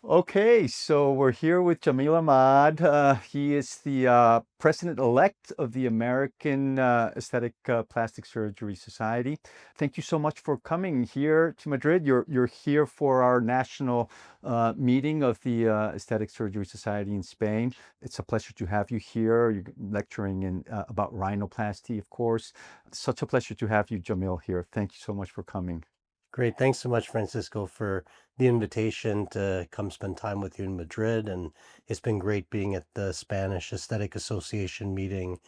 Okay, so we're here with Jamil Ahmad. He is the president-elect of the American Aesthetic Plastic Surgery Society. Thank you so much for coming here to Madrid. You're here for our national meeting of the Aesthetic Surgery Society in Spain. It's a pleasure to have you here. You're lecturing in about rhinoplasty, of course. Such a pleasure to have you, Jamil, here. Thank you so much for coming. Great. Thanks so much, Francisco, for the invitation to come spend time with you in Madrid. And it's been great being at the Spanish Aesthetic Association meeting,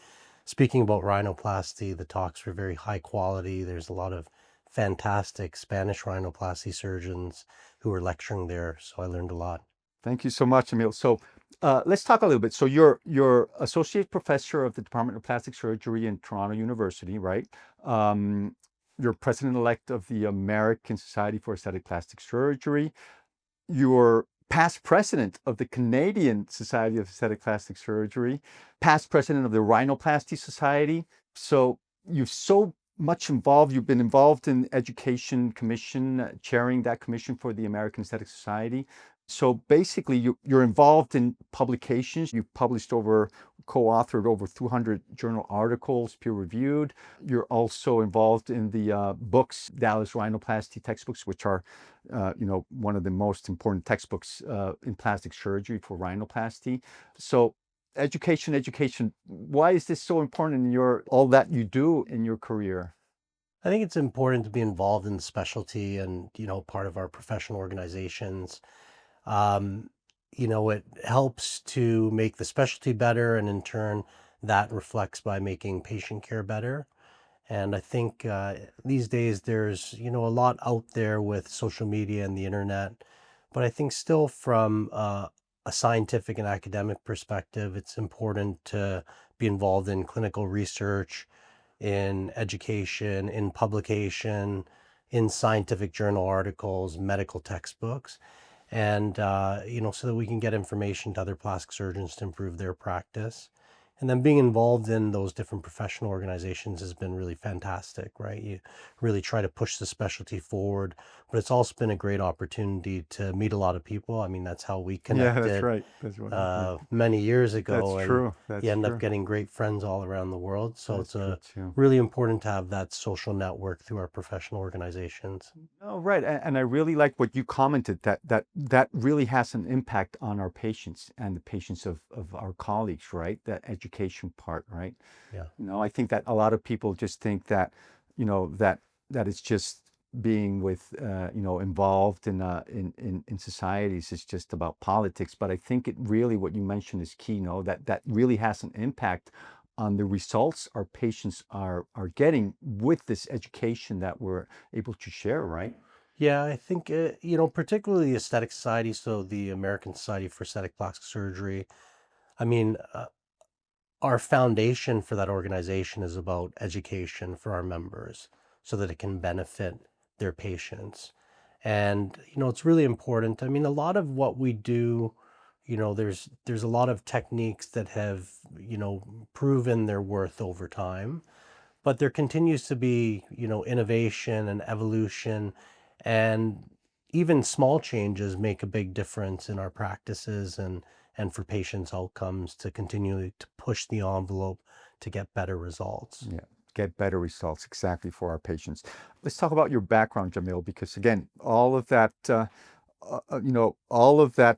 speaking about rhinoplasty. The talks were very high quality. There's a lot of fantastic Spanish rhinoplasty surgeons who were lecturing there. So I learned a lot. Thank you so much, Emil. So let's talk a little bit. So you're associate professor of the Department of Plastic Surgery in Toronto University, right? Um, you're president-elect of the American Society for Aesthetic Plastic Surgery. You're past president of the Canadian Society of Aesthetic Plastic Surgery, past president of the Rhinoplasty Society. So you've so much involved. You've been involved in Education Commission, chairing that commission for the American Aesthetic Society. So basically, you're involved in publications. You've published co-authored over 200 journal articles, peer-reviewed. You're also involved in the books, Dallas Rhinoplasty textbooks, which are, one of the most important textbooks in plastic surgery for rhinoplasty. So education, education. Why is this so important in all that you do in your career? I think it's important to be involved in the specialty and, part of our professional organizations. Um, it helps to make the specialty better, and in turn, that reflects by making patient care better. And I think these days there's, a lot out there with social media and the internet. But I think still from a scientific and academic perspective, it's important to be involved in clinical research, in education, in publication, in scientific journal articles, medical textbooks, and so that we can get information to other plastic surgeons to improve their practice. And then being involved in those different professional organizations has been really fantastic, right? You really try to push the specialty forward, but it's also been a great opportunity to meet a lot of people. I mean, that's how we Yeah, that's connected right. That's what I, yeah. many years That's ago, and true. you That's end up true. getting great friends all around the world. So That's it's true a too. really important to have that social network through our professional organizations. Oh, right. And I really like what you commented that really has an impact on our patients and the patients of our colleagues, right? That education part, right? Yeah. I think that a lot of people just think that, that it's just being involved in societies is just about politics. But I think it really, what you mentioned is key, that really has an impact on the results our patients are getting with this education that we're able to share, right? Yeah, I think, particularly the Aesthetic Society, so the American Society for Aesthetic Plastic Surgery. I mean, our foundation for that organization is about education for our members so that it can benefit their patients. And, it's really important. I mean, a lot of what we do, there's a lot of techniques that have, proven their worth over time, but there continues to be, innovation and evolution, and even small changes make a big difference in our practices and for patients' outcomes to continue to push the envelope to get better results. Yeah, get better results exactly for our patients. Let's talk about your background, Jamil, because again, all of that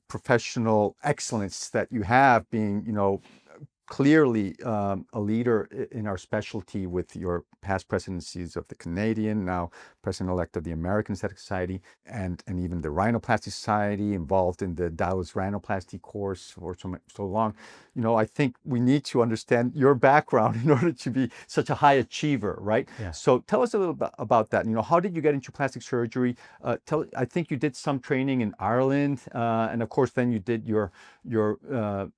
professional excellence that you have, being, clearly a leader in our specialty with your past presidencies of the Canadian, now president-elect of the American Aesthetic Society, and even the Rhinoplasty Society, involved in the Dallas Rhinoplasty course for so long. I think we need to understand your background in order to be such a high achiever, right? Yeah. So tell us a little bit about that. How did you get into plastic surgery? I think you did some training in Ireland, and of course, then you did your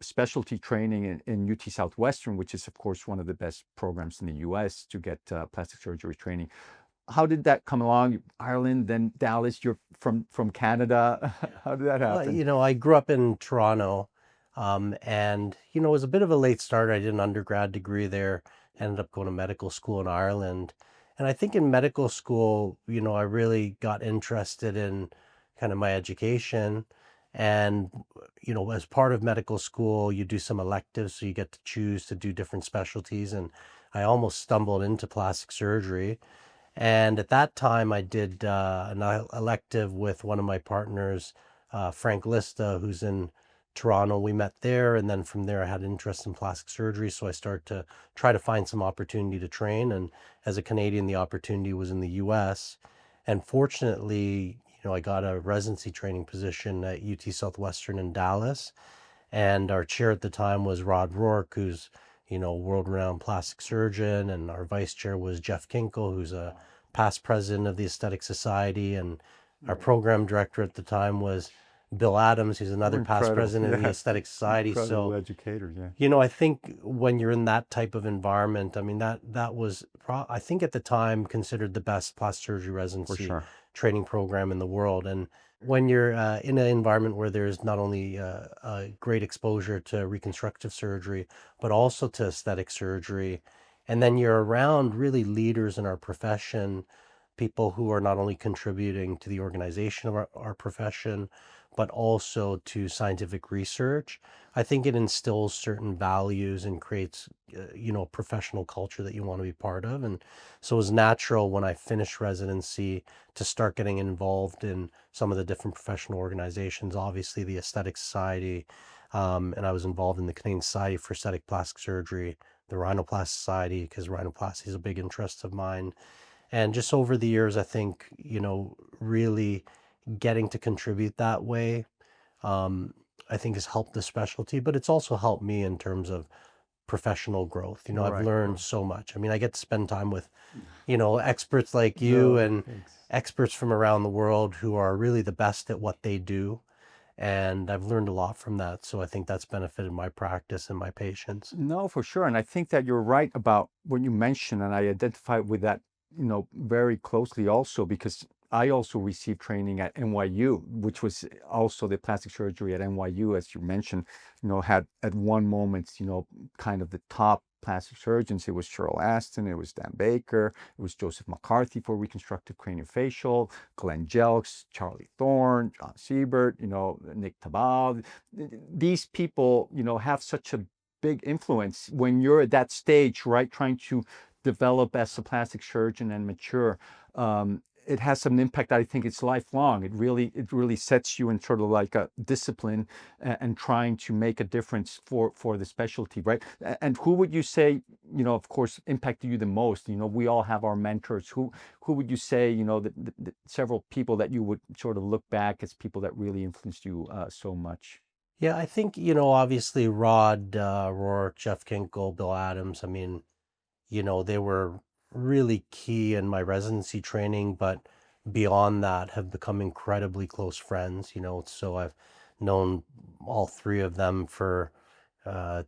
specialty training in UT Southwestern, which is, of course, one of the best programs in the US to get plastic surgery training. How did that come along? Ireland, then Dallas. You're from Canada. How did that Well, happen? I grew up in Toronto, and it was a bit of a late start. I did an undergrad degree there, ended up going to medical school in Ireland. And I think in medical school, I really got interested in kind of my education. And, as part of medical school, you do some electives, so you get to choose to do different specialties. And I almost stumbled into plastic surgery. And at that time, I did an elective with one of my partners, Frank Lista, who's in Toronto. We met there, and then from there, I had interest in plastic surgery. So I started to try to find some opportunity to train. And as a Canadian, the opportunity was in the US. And fortunately, I got a residency training position at UT Southwestern in Dallas. And our chair at the time was Rod Rourke, who's, world-renowned plastic surgeon. And our vice chair was Jeff Kinkle, who's a past president of the Aesthetic Society. And our Right. program director at the time was Bill Adams, who's Oh, another past incredible. president of the Yeah. Aesthetic Society. Incredible So, educator. Yeah. I think when you're in that type of environment, I mean, that was, I think at the time, considered the best plastic surgery For residency sure. training program in the world. And when you're in an environment where there's not only a great exposure to reconstructive surgery, but also to aesthetic surgery, and then you're around really leaders in our profession, people who are not only contributing to the organization of our profession, but also to scientific research. I think it instills certain values and creates, a professional culture that you want to be part of. And so it was natural when I finished residency to start getting involved in some of the different professional organizations, obviously the Aesthetic Society, and I was involved in the Canadian Society for Aesthetic Plastic Surgery, the Rhinoplasty Society, because rhinoplasty is a big interest of mine. And just over the years, I think, really getting to contribute that way, um, I think has helped the specialty, but it's also helped me in terms of professional growth. I've Right. learned so much. I mean, I get to spend time with, experts like you No, and thanks. experts from around the world who are really the best at what they do. And I've learned a lot from that. So I think that's benefited my practice and my patients. No, for sure. And I think that you're right about what you mentioned, and I identify with that, very closely also because I also received training at NYU, which was also the plastic surgery at NYU, as you mentioned, had at one moment, kind of the top plastic surgeons. It was Cheryl Aston, it was Dan Baker, it was Joseph McCarthy for reconstructive craniofacial, Glenn Jelks, Charlie Thorne, John Siebert, Nick Tabal. These people, have such a big influence when you're at that stage, right? Trying to develop as a plastic surgeon and mature. It has some impact. I think it's lifelong. It really sets you in sort of like a discipline and trying to make a difference for the specialty, right? And who would you say, of course, impacted you the most? We all have our mentors. Who would you say, the several people that you would sort of look back as people that really influenced you so much? Yeah, I think, obviously Rod Rourke, Jeff Kinkle, Bill Adams, I mean, they were really key in my residency training, but beyond that have become incredibly close friends, so I've known all three of them for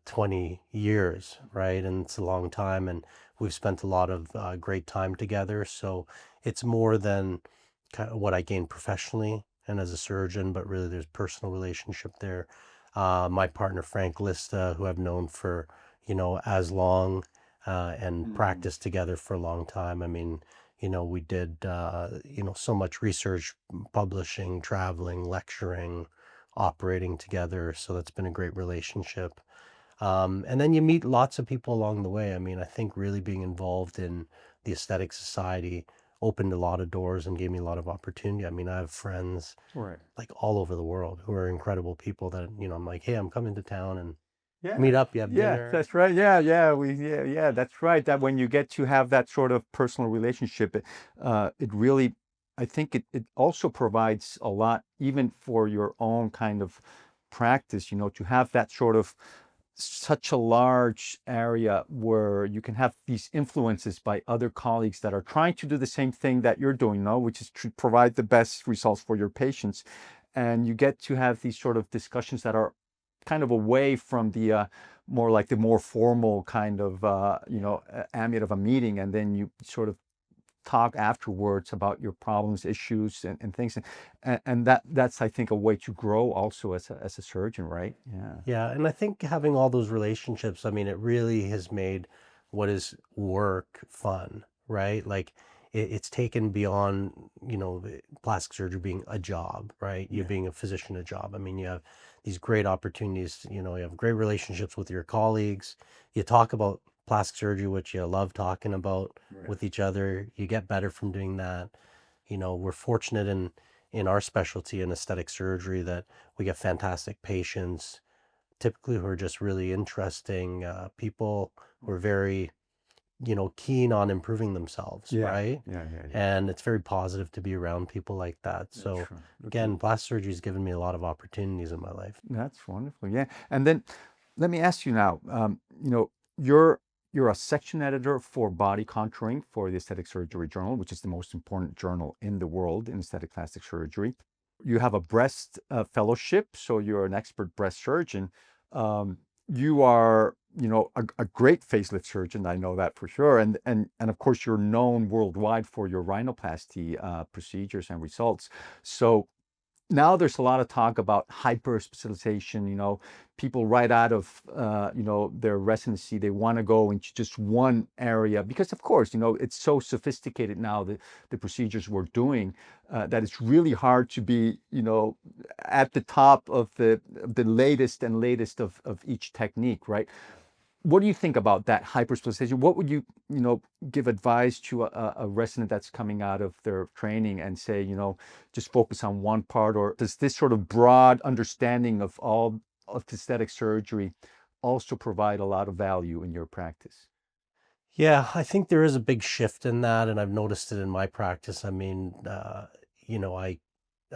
20 years, right? And it's a long time, and we've spent a lot of great time together. So it's more than kind of what I gained professionally and as a surgeon, but really there's personal relationship there. My partner, Frank Lista, who I've known for, as long and Mm. practiced together for a long time. I mean, we did, so much research, publishing, traveling, lecturing, operating together. So that's been a great relationship. And then you meet lots of people along the way. I mean, I think really being involved in the Aesthetic Society opened a lot of doors and gave me a lot of opportunity. I mean, I have friends Right. like all over the world who are incredible people that, I'm like, hey, I'm coming to town and Yeah, meet up. You have yeah, dinner. that's right. Yeah, that's right. That when you get to have that sort of personal relationship, it really, I think it also provides a lot, even for your own kind of practice, to have that sort of such a large area where you can have these influences by other colleagues that are trying to do the same thing that you're doing, no, which is to provide the best results for your patients. And you get to have these sort of discussions that are kind of away from the more like the more formal kind of ambient of a meeting, and then you sort of talk afterwards about your problems, issues, and things, and that's I think a way to grow also as a surgeon, right? Yeah. Yeah, and I think having all those relationships, I mean, it really has made what is work fun, right? Like it's taken beyond, plastic surgery being a job, right? You Yeah. being a physician, a job. I mean, you have these great opportunities, you have great relationships with your colleagues. You talk about plastic surgery, which you love talking about Right. with each other. You get better from doing that. We're fortunate in our specialty in aesthetic surgery that we get fantastic patients, typically who are just really interesting people who are very, keen on improving themselves, Yeah. right? Yeah. Yeah. Yeah. And it's very positive to be around people like that. That's So true. Okay. again, plastic surgery has given me a lot of opportunities in my life. That's wonderful. Yeah. And then let me ask you now, you're you're a section editor for body contouring for the Aesthetic Surgery Journal, which is the most important journal in the world in aesthetic plastic surgery. You have a breast fellowship, so you're an expert breast surgeon. Um, you are, a great facelift surgeon. I know that for sure. And of course, you're known worldwide for your rhinoplasty procedures and results. So now there's a lot of talk about hyper specialization. People right out of their residency, they want to go into just one area because, of course, it's so sophisticated now, the procedures we're doing, that it's really hard to be at the top of the latest and latest of each technique, right? What do you think about that hyperspecialization? What would you give advice to a resident that's coming out of their training and say, just focus on one part? Or does this sort of broad understanding of all of aesthetic surgery also provide a lot of value in your practice? Yeah, I think there is a big shift in that, and I've noticed it in my practice. I mean, you know, I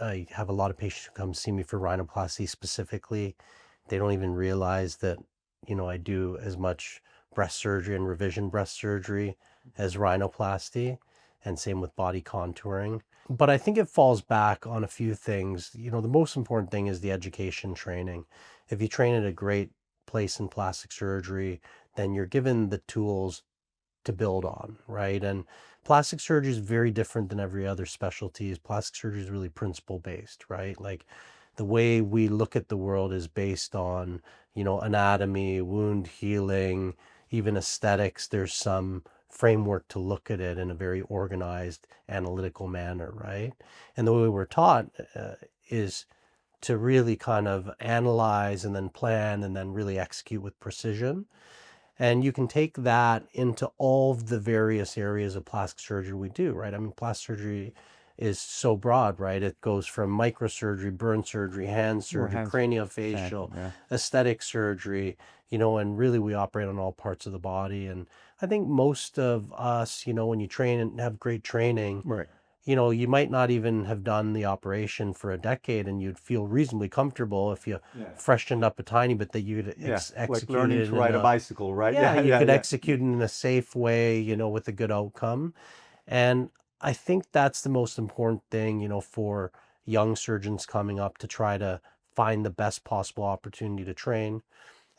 I have a lot of patients who come see me for rhinoplasty specifically. They don't even realize that, I do as much breast surgery and revision breast surgery as rhinoplasty, and same with body contouring. But I think it falls back on a few things. The most important thing is the education training. If you train at a great place in plastic surgery, then you're given the tools to build on, right? And plastic surgery is very different than every other specialty. Plastic surgery is really principle based, right? Like the way we look at the world is based on, anatomy, wound healing, even aesthetics. There's some framework to look at it in a very organized, analytical manner, right? And the way we're taught is to really kind of analyze and then plan and then really execute with precision. And you can take that into all of the various areas of plastic surgery we do, right? I mean, plastic surgery is so broad, right? It goes from microsurgery, burn surgery, hand Or surgery, hands, exactly. craniofacial, Yeah. aesthetic surgery, and really we operate on all parts of the body. And I think most of us, when you train and have great training, Right. you might not even have done the operation for a decade and you'd feel reasonably comfortable if you Yeah. freshened up a tiny bit that you'd Yeah. Like execute learning it to in ride a a, bicycle, right? yeah, Yeah. you Yeah. could Yeah. execute it in a safe way, with a good outcome. And I think that's the most important thing, for young surgeons coming up to try to find the best possible opportunity to train.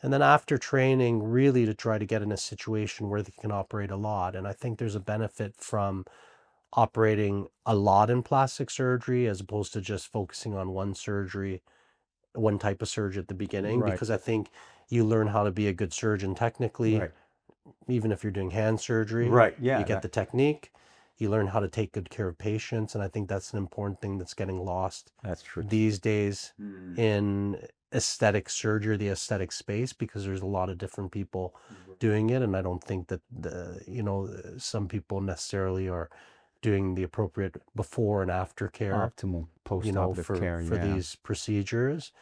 And then after training, really to try to get in a situation where they can operate a lot. And I think there's a benefit from operating a lot in plastic surgery as opposed to just focusing on one surgery, one type of surgery at the beginning, Right. because I think you learn how to be a good surgeon technically. Right. Even if you're doing hand surgery, Right. you Yeah. get That the technique, you learn how to take good care of patients. And I think that's an important thing that's getting lost that's true. these days Mm. in aesthetic surgery, the aesthetic space, because there's a lot of different people doing it. And I don't think that some people necessarily are doing the appropriate before and after care, Optimal post-operative care. for Yeah. these procedures.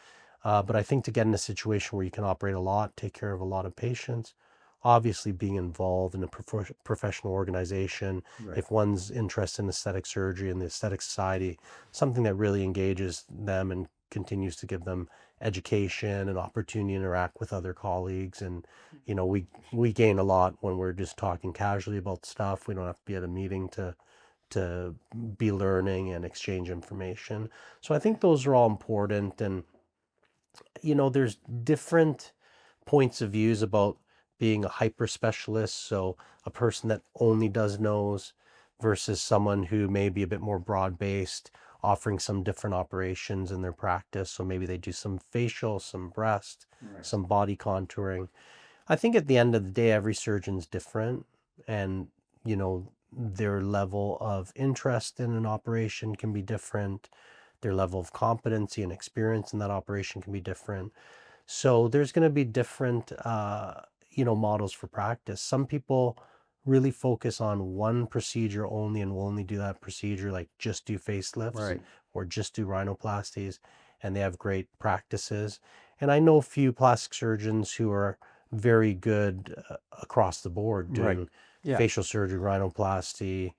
But I think to get in a situation where you can operate a lot, take care of a lot of patients, obviously being involved in a professional organization, Right. if one's interested in aesthetic surgery and the aesthetic society, something that really engages them and continues to give them education and opportunity to interact with other colleagues. And, we gain a lot when we're just talking casually about stuff. We don't have to be at a meeting to be learning and exchange information. So I think those are all important. And there's different points of views about being a hyper specialist, so a person that only does nose versus someone who may be a bit more broad based, offering some different operations in their practice. So maybe they do some facial, some breast, Right. some body contouring. I think at the end of the day, every surgeon's different, and their level of interest in an operation can be different. Their level of competency and experience in that operation can be different. So there's going to be different, models for practice. Some people really focus on one procedure only and will only do that procedure, like just do facelifts Right. or just do rhinoplasties, and they have great practices. And I know a few plastic surgeons who are very good across the board Right. doing Yeah. facial surgery, rhinoplasty,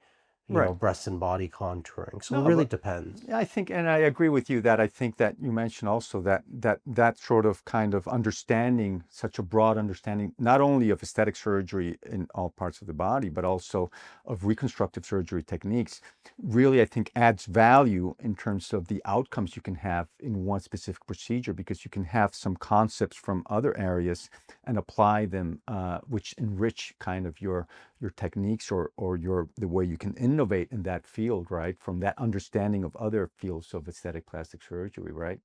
Right. breast and body contouring. So it No, really but depends. yeah, I think, and I agree with you that I think that you mentioned also that sort of kind of understanding, such a broad understanding, not only of aesthetic surgery in all parts of the body, but also of reconstructive surgery techniques, really, I think adds value in terms of the outcomes you can have in one specific procedure, because you can have some concepts from other areas and apply them, which enrich kind of your techniques, or your the way you can innovate in that field, right? From that understanding of other fields of aesthetic plastic surgery, right?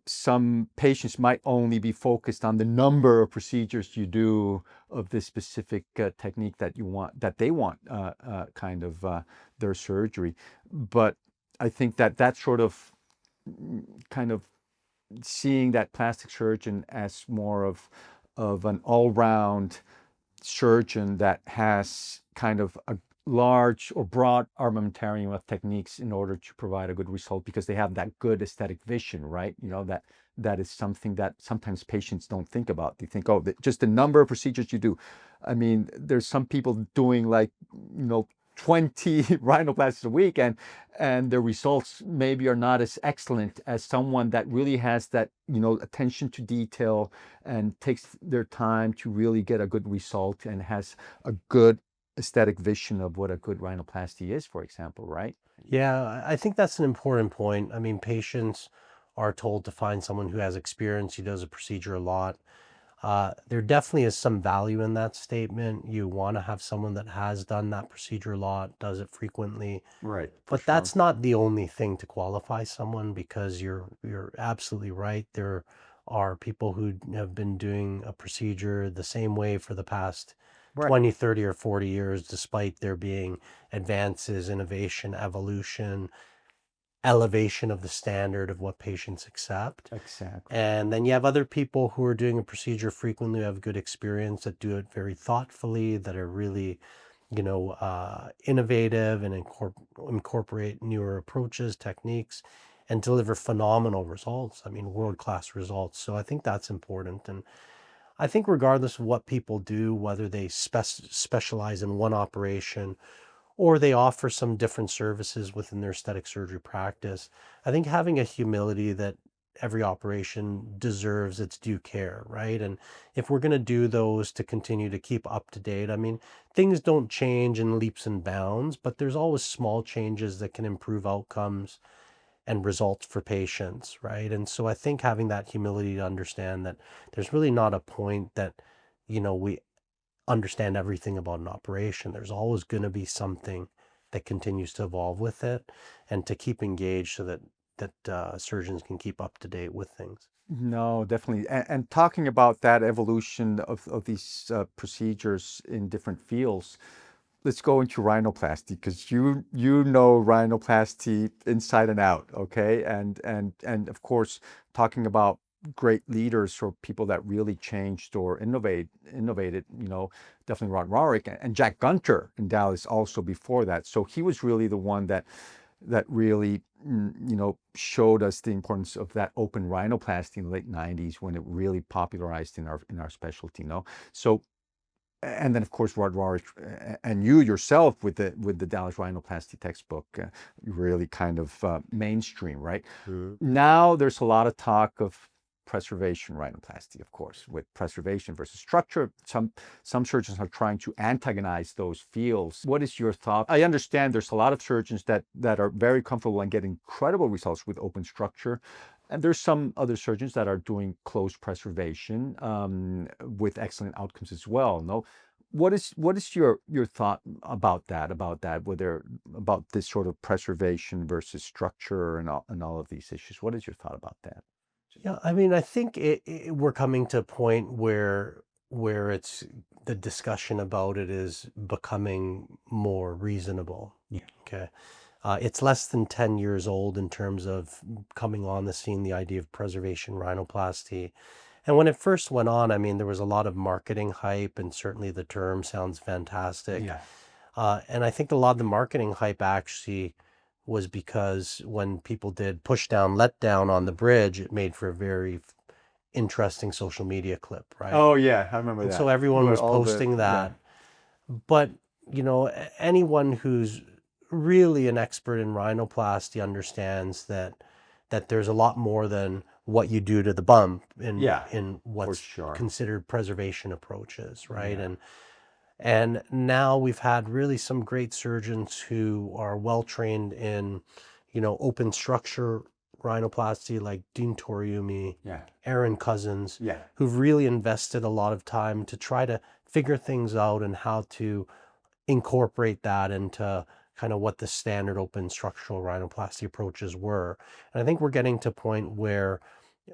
Some patients might only be focused on the number of procedures you do of this specific technique that they want kind of their surgery. But I think that sort of kind of seeing that plastic surgeon as more of an all-round surgeon that has kind of a large or broad armamentarium of techniques in order to provide a good result, because they have that good aesthetic vision, right? That is something that sometimes patients don't think about. They think, oh, just the number of procedures you do. I mean, there's some people doing like, 20 rhinoplasties a week, and their results maybe are not as excellent as someone that really has that, attention to detail and takes their time to really get a good result and has a good aesthetic vision of what a good rhinoplasty is, for example, right? Yeah, I think that's an important point. I mean, patients are told to find someone who has experience, who does a procedure a lot. There definitely is some value in that statement. You want to have someone that has done that procedure a lot, does it frequently, Right, for but sure. that's not the only thing to qualify someone, because you're absolutely right. There are people who have been doing a procedure the same way for the past Right. 20, 30, or 40 years, despite there being advances, innovation, evolution, elevation of the standard of what patients accept. Exactly. And then you have other people who are doing a procedure frequently, who have good experience, that do it very thoughtfully, that are really, innovative and incorporate newer approaches, techniques, and deliver phenomenal results. I mean, world-class results. So I think that's important. And I think regardless of what people do, whether they specialize in one operation or they offer some different services within their aesthetic surgery practice, I think having a humility that every operation deserves its due care, right? And if we're going to do those to continue to keep up to date, I mean, things don't change in leaps and bounds, but there's always small changes that can improve outcomes and results for patients, right? And so I think having that humility to understand that there's really not a point that, we understand everything about an operation. There's always going to be something that continues to evolve with it, and to keep engaged so that surgeons can keep up to date with things. No, definitely. And talking about that evolution of these procedures in different fields, let's go into rhinoplasty, because you know rhinoplasty inside and out, okay? And of course, talking about great leaders or people that really changed or innovated, definitely Rod Rorick and Jack Gunter in Dallas also before that. So he was really the one that really showed us the importance of that open rhinoplasty in the late 90s, when it really popularized in our specialty, so. And then, of course, Rod Rorick, and you yourself with the Dallas Rhinoplasty textbook, really kind of mainstream, right? Mhm. Now there's a lot of talk of preservation rhinoplasty, of course, with preservation versus structure. Some surgeons are trying to antagonize those fields. What is your thought? I understand there's a lot of surgeons that are very comfortable and getting incredible results with open structure. And there's some other surgeons that are doing closed preservation with excellent outcomes as well. No, what is your thought about that, whether about this sort of preservation versus structure and all of these issues? What is your thought about that? Yeah, I mean, I think we're coming to a point where where it's the discussion about it is becoming more reasonable. Yeah. Okay. It's less than 10 years old in terms of coming on the scene, the idea of preservation rhinoplasty. And when it first went on, I mean, there was a lot of marketing hype, and certainly the term sounds fantastic. Yeah. And I think a lot of the marketing hype actually was because when people did push down, let down on the bridge, it made for a very interesting social media clip, right? Oh yeah, I remember And so that. everyone Where was all the posting yeah. that. But, anyone who's really an expert in rhinoplasty understands that there's a lot more than what you do to the bump Yeah, in for what's sure. considered preservation approaches, right? Yeah. And now we've had really some great surgeons who are well trained in, open structure rhinoplasty, like Dean Toriumi, Yeah. Aaron Cousins, Yeah. who've really invested a lot of time to try to figure things out and how to incorporate that into kind of what the standard open structural rhinoplasty approaches were. And I think we're getting to a point where,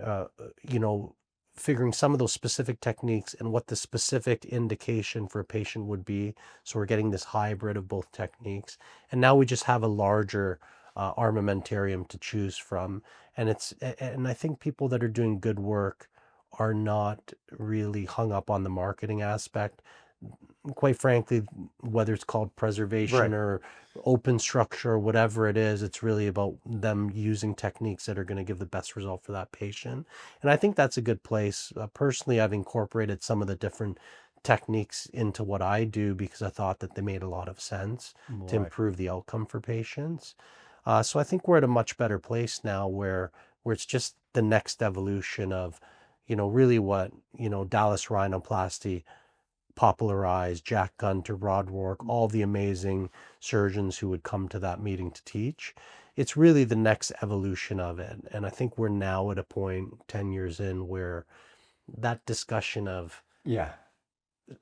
uh, you know, figuring some of those specific techniques and what the specific indication for a patient would be. So we're getting this hybrid of both techniques. And now we just have a larger armamentarium to choose from. And I think people that are doing good work are not really hung up on the marketing aspect. Quite frankly, whether it's called preservation Right. or open structure or whatever it is, it's really about them using techniques that are going to give the best result for that patient. And I think that's a good place. Personally, I've incorporated some of the different techniques into what I do because I thought that they made a lot of sense to Right. improve the outcome for patients. So I think we're at a much better place now where it's just the next evolution of, really what, Dallas rhinoplasty popularized, Jack Gunter, Rod Rourke, all the amazing surgeons who would come to that meeting to teach. It's really the next evolution of it. And I think we're now at a point 10 years in where that discussion of Yeah.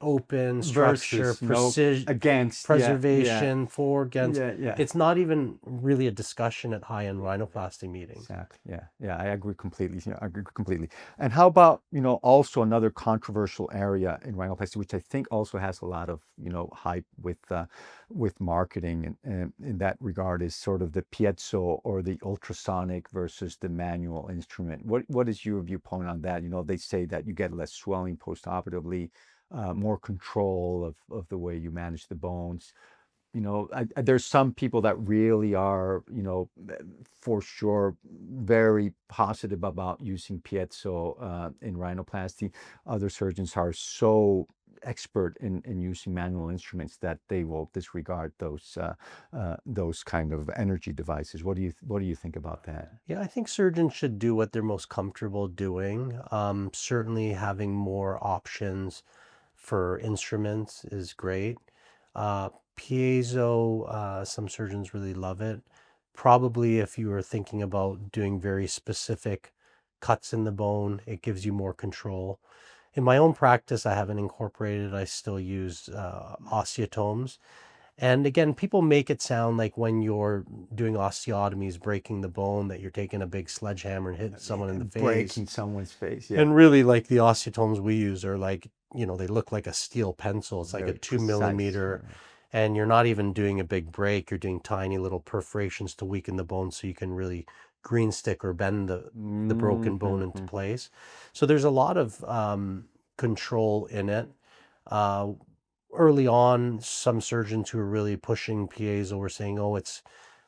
open structure, Versus, precision, against, yeah, yeah, preservation, for, against, yeah, yeah. it's not even really a discussion at high-end rhinoplasty meetings. Exactly. Yeah. Yeah. I agree completely. Yeah, I agree completely. And how about, also another controversial area in rhinoplasty, which I think also has a lot of, hype with marketing and in that regard is sort of the piezo or the ultrasonic versus the manual instrument. What is your viewpoint on that? They say that you get less swelling postoperatively, more control of the way you manage the bones. There's some people that really are, for sure, very positive about using piezo in rhinoplasty. Other surgeons are so expert in using manual instruments that they will disregard those kind of energy devices. What do you think about that? Yeah, I think surgeons should do what they're most comfortable doing. Certainly having more options for instruments is great. Uh, Piezo, some surgeons really love it. Probably if you are thinking about doing very specific cuts in the bone, it gives you more control. In my own practice, I haven't incorporated, I still use osteotomes. And again, people make it sound like when you're doing osteotomies, breaking the bone, that you're taking a big sledgehammer and hitting someone in the face. Breaking someone's face, yeah. And really, like the osteotomes we use are like, they look like a steel pencil. It's like a Very two precise. millimeter, and you're not even doing a big break. You're doing tiny little perforations to weaken the bone so you can really green stick or bend the broken bone into Mhm. place. So there's a lot of control in it. Uh, Early on, some surgeons who are really pushing piezo were saying, oh, it's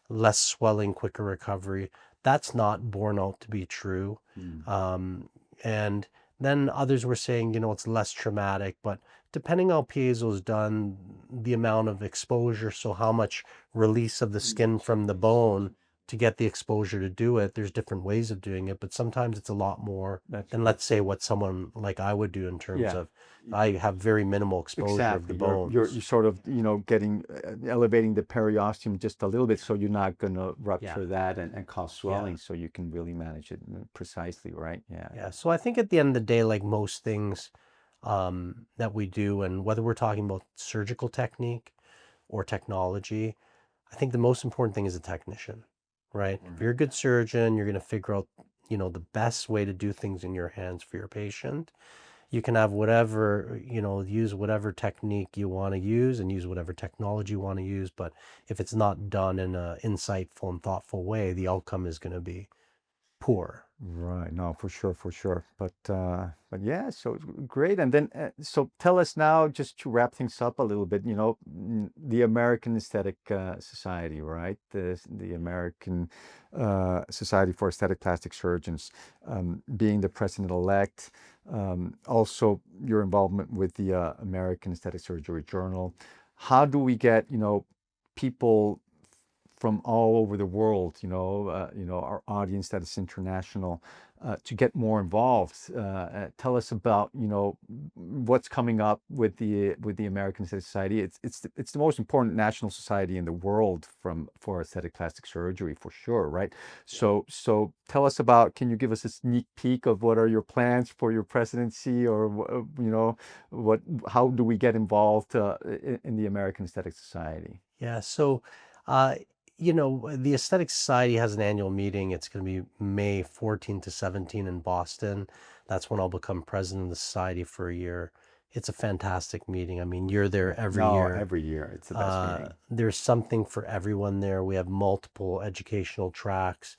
less swelling, quicker recovery. That's not borne out to be true. Mm. And then others were saying, it's less traumatic, but depending how piezo is done, the amount of exposure, so how much release of the skin from the bone to get the exposure to do it, there's different ways of doing it, but sometimes it's a lot more That's than, let's say, what someone like I would do in terms yeah. of I have very minimal exposure of the Exactly. You're bones. sort of, getting elevating the periosteum just a little bit so you're not going to Yeah. rupture that and cause Yeah. swelling so you can really manage it precisely, right? Yeah. Yeah. So I think at the end of the day, like most things that we do, and whether we're talking about surgical technique or technology, I think the most important thing is a technician, right? If you're a good surgeon, you're going to figure out, the best way to do things in your hands for your patient. You can have whatever, use whatever technique you want to use and use whatever technology you want to use, but if it's not done in a insightful and thoughtful way, the outcome is going to be poor. Right. No, for sure, for sure. But yeah, so great. And then, so tell us now, just to wrap things up a little bit, the American Aesthetic Society, right? The American Society for Aesthetic Plastic Surgeons, being the president-elect, also your involvement with the American Aesthetic Surgery Journal. How do we get, people from all over the world, our audience that is international, to get more involved. Tell us about, what's coming up with the American Aesthetic Society. It's the most important national society in the world for aesthetic plastic surgery, for sure, right? So tell us about. Can you give us a sneak peek of what are your plans for your presidency, or what? How do we get involved in the American Aesthetic Society? Yeah, so uh, the Aesthetic Society has an annual meeting. It's going to be May 14 to 17 in Boston. That's when I'll become president of the society for a year. It's a fantastic meeting. I mean, you're there every No, year. every year. It's the best meeting. There's something for everyone there. We have multiple educational tracks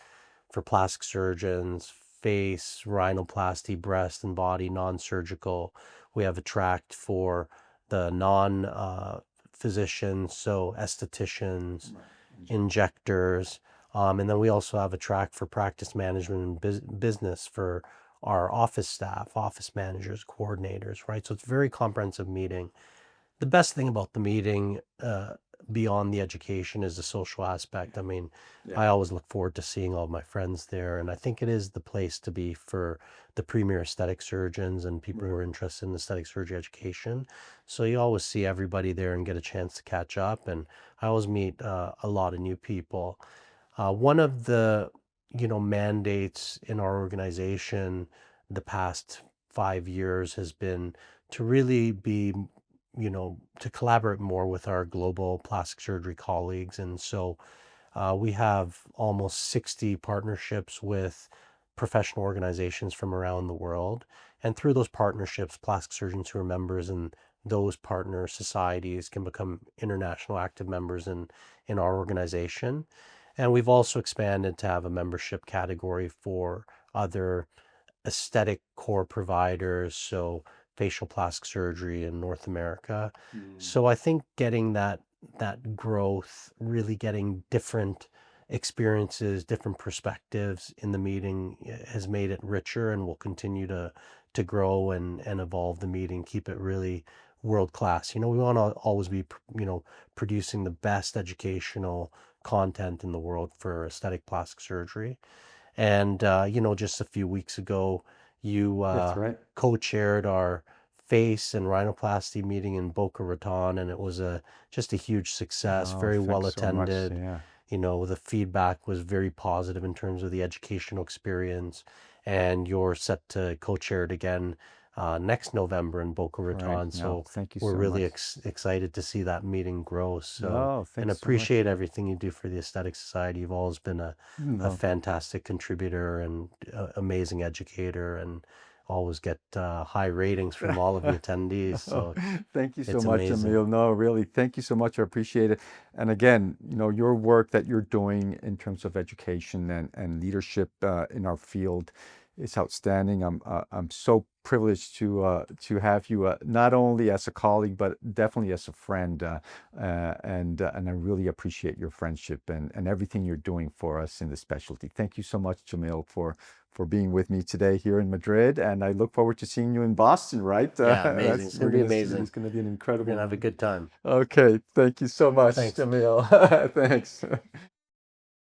for plastic surgeons, face, rhinoplasty, breast and body, non-surgical. We have a tract for the non physicians, so estheticians, Right. injectors. And then we also have a track for practice management and business for our office staff, office managers, coordinators, right? So it's a very comprehensive meeting. The best thing about the meeting, beyond the education, is the social aspect. I mean, Yeah. I always look forward to seeing all of my friends there, and I think it is the place to be for the premier aesthetic surgeons and people who Right. are interested in aesthetic surgery education. So you always see everybody there and get a chance to catch up, and I always meet a lot of new people. One of the mandates in our organization the past 5 years has been to really be to collaborate more with our global plastic surgery colleagues. And so we have almost 60 partnerships with professional organizations from around the world. And through those partnerships, plastic surgeons who are members in those partner societies can become international active members in our organization. And we've also expanded to have a membership category for other aesthetic core providers, so facial plastic surgery in North America. Mm. So I think getting that growth, really getting different experiences, different perspectives in the meeting has made it richer and will continue to grow and evolve the meeting, keep it really world class. We want to always be, producing the best educational content in the world for aesthetic plastic surgery. And, just a few weeks ago, you That's right. co-chaired our face and rhinoplasty meeting in Boca Raton, and it was just a huge success, Oh, very well thanks so much. attended. Yeah. The feedback was very positive in terms of the educational experience, and you're set to co-chair it again next November in Boca Right. Raton. No, So thank you we're so really much. excited to see that meeting grow. So, No, and thanks so much. appreciate everything you do for the Aesthetic Society. You've always been a No. fantastic contributor and amazing educator, and always get high ratings from all of the attendees. Oh, So thank you so it's much, amazing. Emil. No, really, thank you so much. I appreciate it. And again, your work that you're doing in terms of education and leadership in our field is outstanding. I'm so privileged to have you not only as a colleague but definitely as a friend. And I really appreciate your friendship and everything you're doing for us in the specialty. Thank you so much, Jamil, for being with me today here in Madrid. And I look forward to seeing you in Boston, right? Yeah, amazing. That's It's we're going to be gonna see. It's amazing. gonna be an We're going incredible to have a night. good time. Okay, thank you so much, Thanks. Jamil. Thanks.